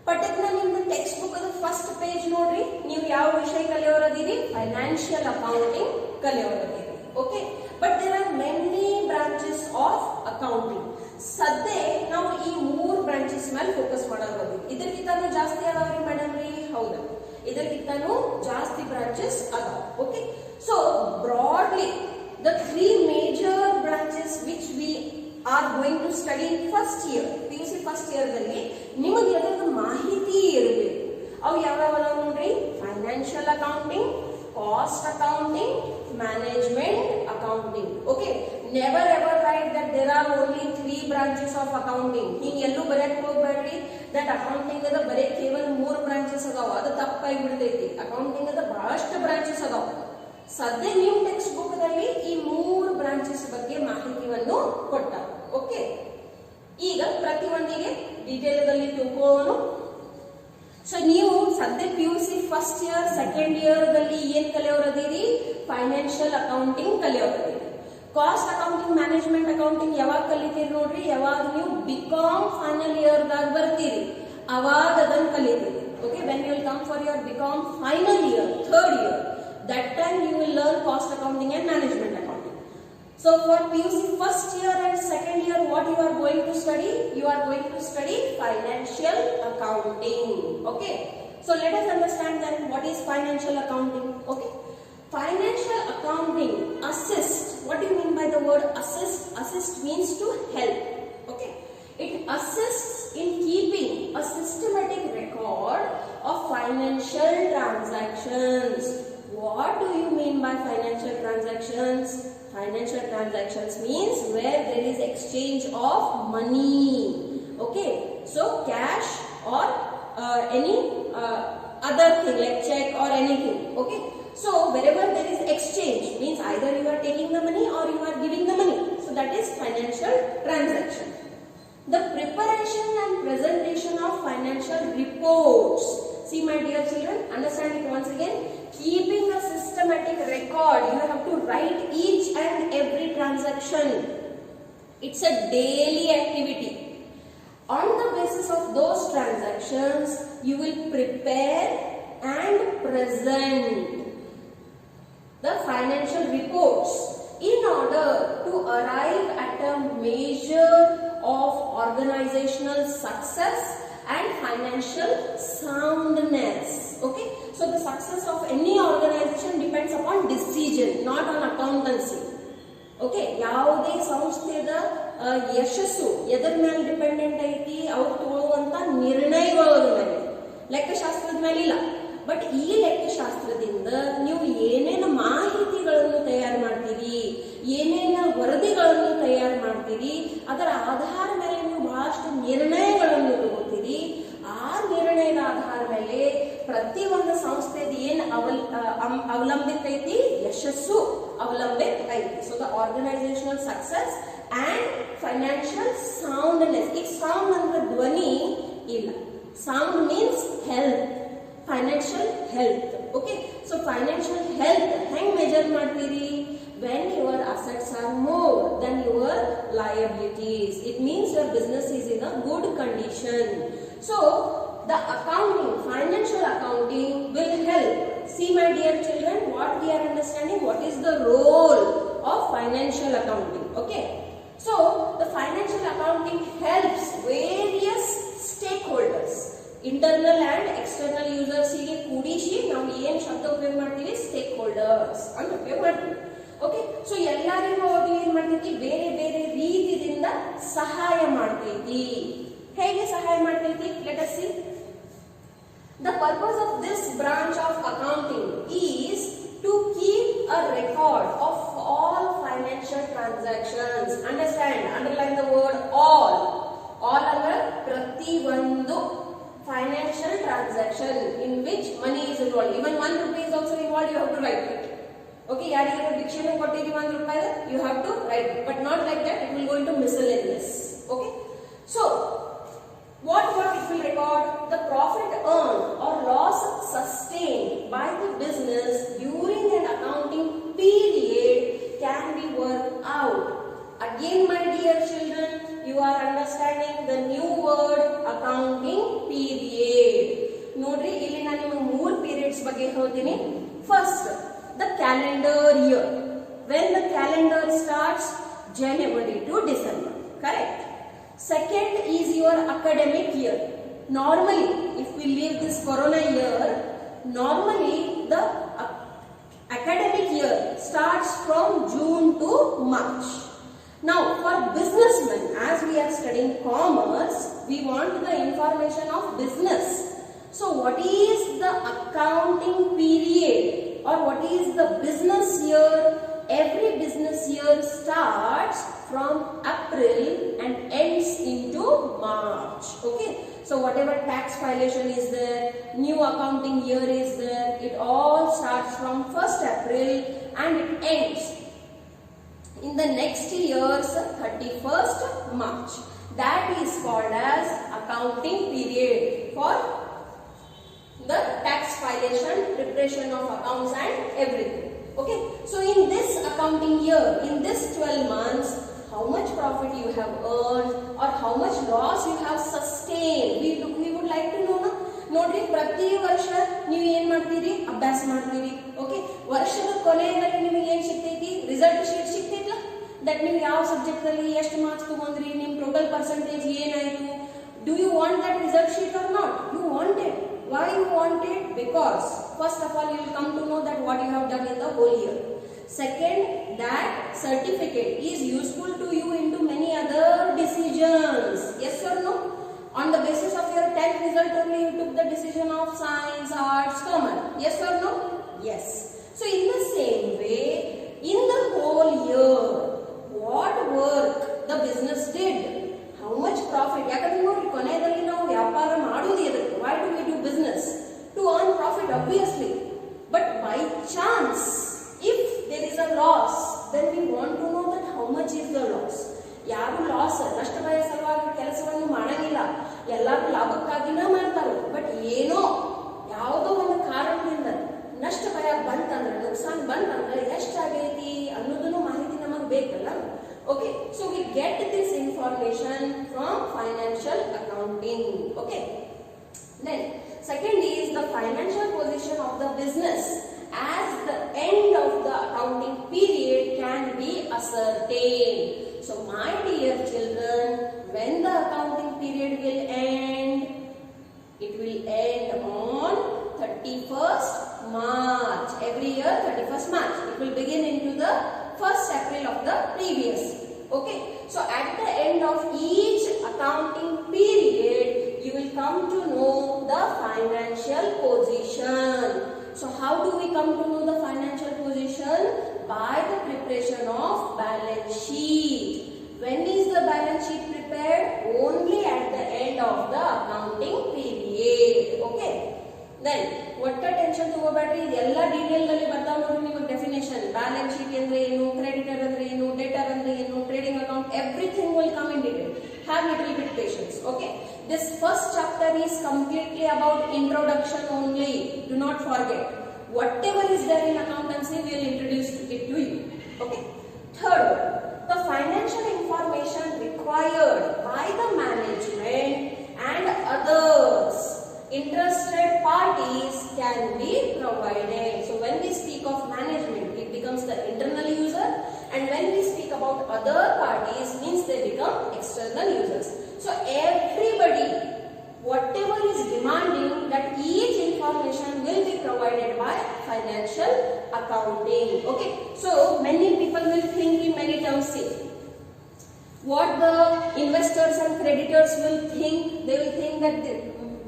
Particularly in the textbook, the first page nodri, ನೀವು ಯಾವ ವಿಷಯ ಕಲಿಯೋರದಿರಿ? Financial accounting ಕಲಿಯೋರದಿರಿ. Okay, but there are many branches of accounting. ಸದ್ಯ ನಾವು ಈ 3 branches ಮೇಲೆ focus ಮಾಡೋದು. ಇದಕ್ಕಿಂತನೂ ಜಾಸ್ತಿ ಅದಾವ್ರಿ ಮೇಡಮ್ ರೀ? ಹೌದು, ಇದಕ್ಕಿಂತನೂ ಜಾಸ್ತಿ ಬ್ರಾಂಚಸ್ ಅದಾವ. Okay, so broadly the 3 major branches which we are going to study in first year, PUC first year ದಲ್ಲಿ ನಿಮಗೆ ಅದರ ಮಾಹಿತಿ ಇರಬೇಕು. ಅವು ಯಾವ್ಯಾವ ನೋಡ್ರಿ? Financial accounting, cost accounting, management accounting. Okay, never ever write that there are only 3 branches of accounting. ಹಿಂಗೆ ಎಲ್ಲೂ ಬರೆಯಕ್ಕೆ ಹೋಗಬೇಡ್ರಿ that accounting ಅದ ಬರೀ ಕೇವಲ 3 ಬ್ರಾಂಚಸ್ ಅದಾವ, ಅದು ತಪ್ಪಾಗಿ ಬಿಡ್ತೈತಿ. ಅಕೌಂಟಿಂಗ್ ಅದ ಬಹಳಷ್ಟು ಬ್ರಾಂಚಸ್ ಅದಾವ. ಸದ್ಯ ನೀವು ಟೆಕ್ಸ್ಟ್ ಬುಕ್ ದಲ್ಲಿ ಈ 3 ಬ್ರಾಂಚಸ್ ಬಗ್ಗೆ ಮಾಹಿತಿಯನ್ನು ಕೊಟ್ಟಾರ. ಓಕೆ, ಈಗ ಪ್ರತಿಯೊಂದಿಗೆ ಡೀಟೇಲ್ ದಲ್ಲಿ ತಿಳ್ಕೊಳ್ಳೋಣ. ಸೊ ನೀವು ಸದ್ಯ PUC first year second year ದಲ್ಲಿ ಏನ್ ಕಲಿಯೋರದಿರಿ? ಫೈನಾನ್ಷಿಯಲ್ ಅಕೌಂಟಿಂಗ್ ಕಲಿಯೋರದಿರಿ. ಕಾಸ್ಟ್ ಅಕೌಂಟಿಂಗ್, ಮ್ಯಾನೇಜ್ಮೆಂಟ್ ಅಕೌಂಟಿಂಗ್ ಯಾವಾಗ ಕಲಿತೀರಿ ನೋಡ್ರಿ? ಯಾವಾಗ ನೀವು BCom ಫೈನಲ್ ಇಯರ್ ದಾಗ ಬರ್ತೀರಿ ಅವಾಗ ಅದನ್ನ ಕಲಿತೀರಿ. Okay, when you will come for your BCom final year, third year, that time you will learn cost accounting and management accounting. So for PUC first year and second year, what you are going to study? You are going to study financial accounting. Okay, so let us understand then what is financial accounting. Okay, financial accounting assist. What do you mean by the word assist? Assist means to help. Okay, it assists in keeping a systematic record of financial transactions. What do you mean by financial transactions? Financial transactions means where there is exchange of money. Okay, so cash or any other thing like check or anything. Okay, so wherever there is exchange means either you are taking the money or you are giving the money. So that is financial transaction. The preparation and presentation of financial reports. See my dear children, understand it once again. Keeping a systematic record, you have to write each and every transaction. It's a daily activity. On the basis of those transactions, you will prepare and present the financial reports in order to arrive at a measure of organizational success and financial soundness. Okay, so the success of any organization depends upon decision, not on accountancy. Okay, ಯಾವುದೇ ಸಂಸ್ಥೆದ ಯಶಸ್ಸು ಎದರ ಮೇಲೆ dependent ಐತಿ? ಅವ್ರು ತಗೊಳ್ಳುವಂತ ನಿರ್ಣಯಗಳ ಮೇಲೆ, ಲೆಕ್ಕಶಾಸ್ತ್ರದ ಮೇಲೆ ಇಲ್ಲ. But ಈ ಲೆಕ್ಕಶಾಸ್ತ್ರದಿಂದ ನೀವು ಏನೇನು ಮಾಹಿತಿಗಳನ್ನು ತಯಾರು ಮಾಡ್ತೀರಿ, ಏನೇನು ವರದಿಗಳನ್ನು ತಯಾರು ಮಾಡ್ತೀರಿ, ಅದರ ಆಧಾರ ಮೇಲೆ ನೀವು ಬಹಳಷ್ಟು ನಿರ್ಣಯಗಳನ್ನು ತಗೋತೀರಿ. ಆ ನಿರ್ಣಯದ ಆಧಾರ ಮೇಲೆ ಪ್ರತಿಯೊಂದು ಸಂಸ್ಥೆದ ಏನ್ ಅವಲಂಬಿತ ಐತಿ? ಯಶಸ್ಸು ಅವಲಂಬಿತ ಐತಿ. So the organisational success and financial soundness. ಈಗ ಸೌಂಡ್ ಅಂದ್ರೆ ಧ್ವನಿ ಇಲ್ಲ, sound means health, financial health. Okay, so financial health ಹೆಂಗ್ ಮೆಜರ್ ಮಾಡ್ತೀರಿ? when your assets are more than your liabilities. It means your business is in a good condition. So the accounting, financial accounting will help. See my dear children, what we are understanding, what is the role of financial accounting. Okay, so the financial accounting helps various stakeholders, internal and external users ಗೆ ಕೂಡಿಸಿ ನಾವು ಏನು ಶಬ್ದ ಉಪಯೋಗ ಮಾಡ್ತೀವಿ? Stake holders ಅಂತ ಉಪಯೋಗ ಮಾಡ್ತೀವಿ. ಓಕೆ, ಸೊ ಎಲ್ಲರಿಗೂ ಅದು ಏನ್ ಮಾಡ್ತೈತಿ? ಬೇರೆ ಬೇರೆ ರೀತಿಯಿಂದ ಸಹಾಯ ಮಾಡ್ತೈತಿ. ಹೇಗೆ ಸಹಾಯ ಮಾಡ್ತೈತಿ? Let us see. The purpose of this branch of accounting is to keep a record of all financial transactions. Understand? Underline the word all. All ಅಂದ್ರೆ ಪ್ರತಿ ಒಂದು financial transaction in which money is involved. Even 1 rupee is also involved, you have to write it. Okay, ಯಾರಿಗಾದ್ರೂ ಭಿಕ್ಷೆನೂ ಕೊಟ್ಟಿರಿ 1 ರೂಪಾಯಿ, you have to write it, but not like that, it will go into miscellaneous. Okay, so what it will record? The profit earned or loss sustained by the business during an accounting period can be worked out. Again, my dear children, you are understanding the new word accounting period. Nodri, illi nanu niಮಗೆ 3 periods ಬಗ್ಗೆ ಹೇಳ್ತೀನಿ. First, the calendar year. When the calendar starts, January to December, correct? Second is your academic year. Normally, if we leave this corona year, normally the academic year starts from June to March. Now, for businessmen, as we are studying commerce, we want the information of business. So, what is the accounting period or what is the business year? Every business year starts from April and ends into March. Okay. So, whatever tax filation is there, new accounting year is there, it all starts from 1st April and it ends in the next year's 31st March. That is called as accounting period for the tax filation, preparation of accounts and everything. Okay, so in this accounting year, in this 12 months, how much profit you have earned or how much loss you have sustained, we would like to know. ನೋಡ್ರಿ, ಪ್ರತಿ ವರ್ಷ ನೀವು ಏನ್ ಮಾಡ್ತೀರಿ? ಅಭ್ಯಾಸ ಮಾಡ್ತೀರಿ. Okay, ವರ್ಷದ ಕೊನೆಯಲ್ಲಿ ನಿಮಗೆ ಏನ್ ಸಿಗ್ತೈತಿ? ರಿಸಲ್ಟ್ ಶೀಟ್ ಸಿಗ್ತೈತಲ್ಲ, ದಟ್ ನೀವು ಯಾವ ಸಬ್ಜೆಕ್ಟ್ ಅಲ್ಲಿ ಎಷ್ಟು ಮಾರ್ಕ್ಸ್ ತಗೊಂಡ್ರಿ, ನಿಮ್ ಟೋಟಲ್ ಪರ್ಸೆಂಟೇಜ್ ಏನಾಯ್ತು. Do you want that result sheet or not? You want it. Why you want it? Because first of all you will come to know that what you have done in the whole year. Second, that certificate is useful to you into many other decisions. Yes or no? On the basis of your 10th result only you took the decision of science, arts, commerce. Yes or no? Yes. So in the same way, in the whole year, what work the business did, how much profit. ಯಾಕಂದ್ರೆ ನೋಡಿ, ಕೊನೆಯಲ್ಲಿ ನಾವು ವ್ಯಾಪಾರ ಮಾಡೋದು ಎದಕ್ಕೆ? Why do we do business? To earn profit, obviously. But by chance, if there is a loss, then we want to know that how much is the loss. ಯಾರು loss, ನಷ್ಟ ಭಯ ಸಲುವಾಗಿ ಕೆಲಸವನ್ನು ಮಾಡಂಗಿಲ್ಲ, ಎಲ್ಲರೂ ಲಾಭಕ್ಕಾಗಿನೇ ಮಾಡ್ತಾರೆ. ಬಟ್ ಏನೋ ಯಾವುದೋ ಒಂದು ಕಾರಣದಿಂದ ನಷ್ಟ ಭಯ ಬಂತಂದ್ರೆ, ನುಕ್ಸಾನ್ ಬಂತಂದ್ರೆ ಎಷ್ಟಾಗೈತಿ ಅನ್ನೋದನ್ನು ಮಾಹಿತಿ ನಮಗೆ ಬೇಕಲ್ಲ. Okay, so we get this information from financial accounting. Okay, then second is the financial position of the business as the end of the accounting period can be ascertained. So my dear children, when the accounting period will end, it will end on 31st March. Every year 31st March. It will begin into the 1st April of the previous. Okay, so at the end of each accounting period, you will come to know the financial position. So how do we come to know the financial position? By the preparation of balance sheet. When is the balance sheet prepared? Only at the end of the accounting period. Okay. Then what tension ತಗೋಬೇಡ್ರಿ, ಇದೆಲ್ಲ detail ನಲ್ಲಿ ಬರ್ತಾವ ನೋಡಿ ನಿಮಗೆ definition. Balance sheet ಅಂದ್ರೆ ಏನು, creditor ಅಂದ್ರೆ ಏನು, deter ಅಂದ್ರೆ ಏನು, trading account, everything will come in detail. Have little bit patience. Okay, this first chapter is completely about introduction only. Do not forget, whatever is there in accountancy we will introduce it to you. Okay, third, the financial information required by the management and others interested parties can be provided. So when we speak of management, it becomes the internal user, and when we speak about other parties, means they become external users. So everybody, whatever is demanding, that each information will be provided by financial accounting. Okay, so many people will think in many terms. See, what the investors and creditors will think, they will think that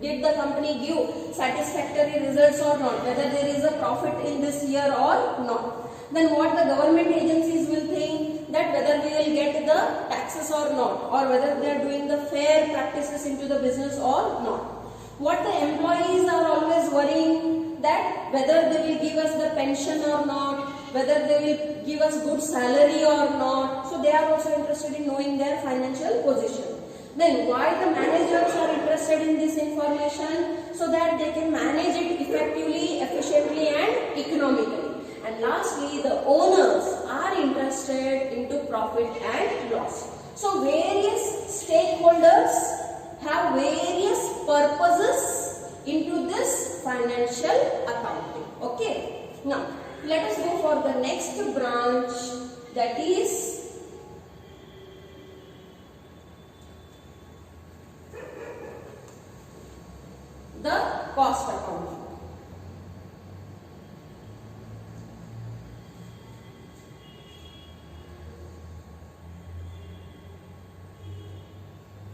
did the company give satisfactory results or not, whether there is a profit in this year or not. Then what the government agencies will think, that whether we will get the taxes or not, or whether they are doing the fair practices into the business or not. What the employees are always worrying, that whether they will give us the pension or not, whether they will give us good salary or not. So they are also interested in knowing their financial position. Then why the managers are interested in this information? So that they can manage it effectively, efficiently and economically. And lastly, the owners are interested into profit and loss. So various stakeholders have various purposes into this financial accounting. Okay. Now, let us go for the next branch, that is the cost accounting.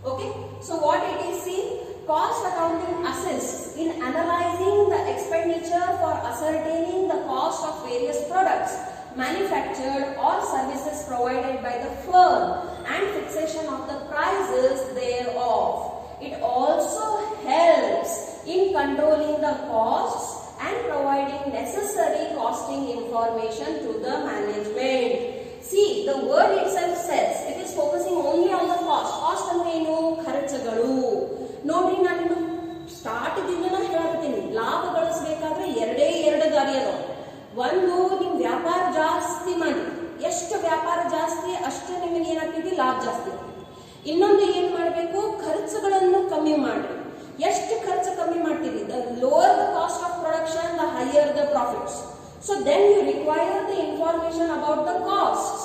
Okay, so what it is, see, cost accounting assists in analyzing the expenditure for ascertaining the cost of various products manufactured or services provided by the firm and fixation of the prices thereof. It also helps in controlling the costs and providing necessary costing information to the management. See, the word itself says it is focusing only on the cost. Cost ಅಂದ್ರೆ ಏನು? ಖರ್ಚುಗಳು. ನೋಡ್ರಿ, ನಾನು start ದಿಂದ ಹೇಳ್ತೀನಿ, ಲಾಭ ಗಳಿಸಬೇಕಾದ್ರೆ ಎರಡು ದಾರಿ ಅದಾವ. ಒಂದು, ನಿಮ್ ವ್ಯಾಪಾರ ಜಾಸ್ತಿ ಮಾಡಿ, ಎಷ್ಟು ವ್ಯಾಪಾರ ಜಾಸ್ತಿ ಅಷ್ಟು ನಿಮಗೆ ಏನಾಗ್ತೈತಿ, ಲಾಭ ಜಾಸ್ತಿ. ಇನ್ನೊಂದು ಏನ್ ಮಾಡಬೇಕು, ಖರ್ಚುಗಳನ್ನು ಕಮ್ಮಿ ಮಾಡ್ರಿ. ಎಷ್ಟು ಖರ್ಚು ಕಮ್ಮಿ ಮಾಡ್ತೀರಿ, the lower the cost of production, the higher the profits. So then you require the information about the costs.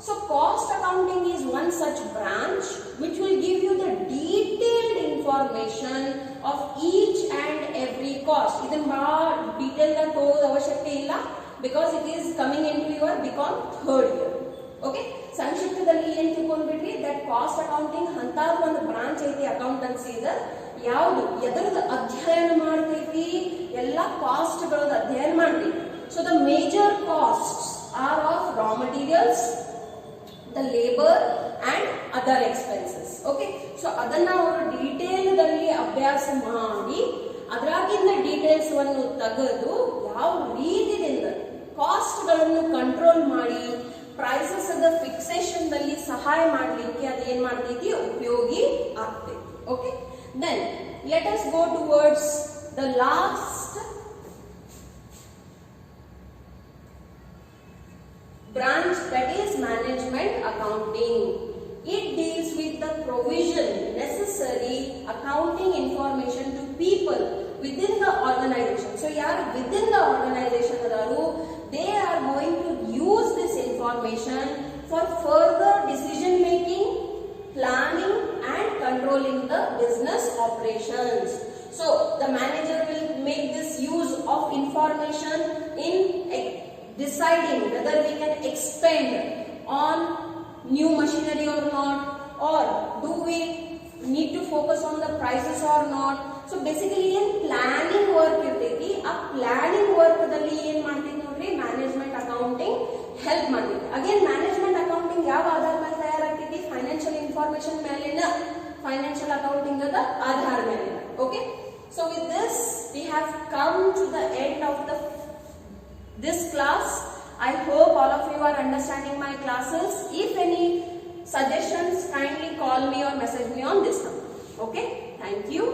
So cost accounting is one such branch which will give you the detailed information of each and every cost. Idan baa detail ga togod avashyakte illa because it is coming into your BCom third year. Okay, ಸಂಕ್ಷಿಪ್ತದಲ್ಲಿ ಏನು ತಿಳ್ಕೊಂಡ್ಬಿಟ್ರಿ, that cost accounting ಅಂತ ಒಂದು branch ಐತಿ accountancy the. ಯಾವುದು ಎದರದ ಅಧ್ಯಯನ ಮಾಡ್ತೈತಿ, ಎಲ್ಲ cost ಗಳದ ಅಧ್ಯಯನ ಮಾಡ್ತೀವಿ. So the major costs are of raw materials, the labor and other expenses. Okay, so ಅದನ್ನ ಅವರು ಡೀಟೇಲ್ ದಲ್ಲಿ ಅಭ್ಯಾಸ ಮಾಡಿ ಅದರಾಗಿಂದ ಡೀಟೇಲ್ಸ್ ಅನ್ನು ತೆಗೆದು ಯಾವ ರೀತಿಯಿಂದ ಕಾಸ್ಟ್ ಗಳನ್ನು ಕಂಟ್ರೋಲ್ ಮಾಡಿ ಪ್ರೈಸಸ್ ಅದ ಫಿಕ್ಸೇಷನ್ ದಲ್ಲಿ ಸಹಾಯ ಮಾಡಲಿಕ್ಕೆ ಅದು ಏನ್ ಮಾಡ್ತೈತಿ, ಉಪಯೋಗಿ ಆಗ್ತೈತಿ. Okay, then let us go towards the last branch, that is management accounting. It deals with the provision necessary accounting information to people within the organization. So yaar within the organization adaru, they are going to use this information for further decision making, planning and controlling the business operations. So the manager will make this use of information in deciding whether we can expend on new machinery or not, or do we need to focus on the prices or not. So basically in planning work irtೈತಿ, ಆ planning work ದಲ್ಲಿ ಏನ್ ಮಾಡ್ತೀವಿ ನೋಡ್ರಿ, management accounting help ಮಾಡ್ತೀವಿ. Again management accounting ಯಾವ ಆಧಾರ ಮೇಲೆ ತಯಾರಾಗ್ತೈತಿ, financial information ಮೇಲಿನ financial accounting ಅದ ಆಧಾರ ಮೇಲಿನ. Okay, so with this we have come to the end of this class. I hope all of you are understanding my classes. If any suggestions, kindly call me or message me on this number. Okay, thank you.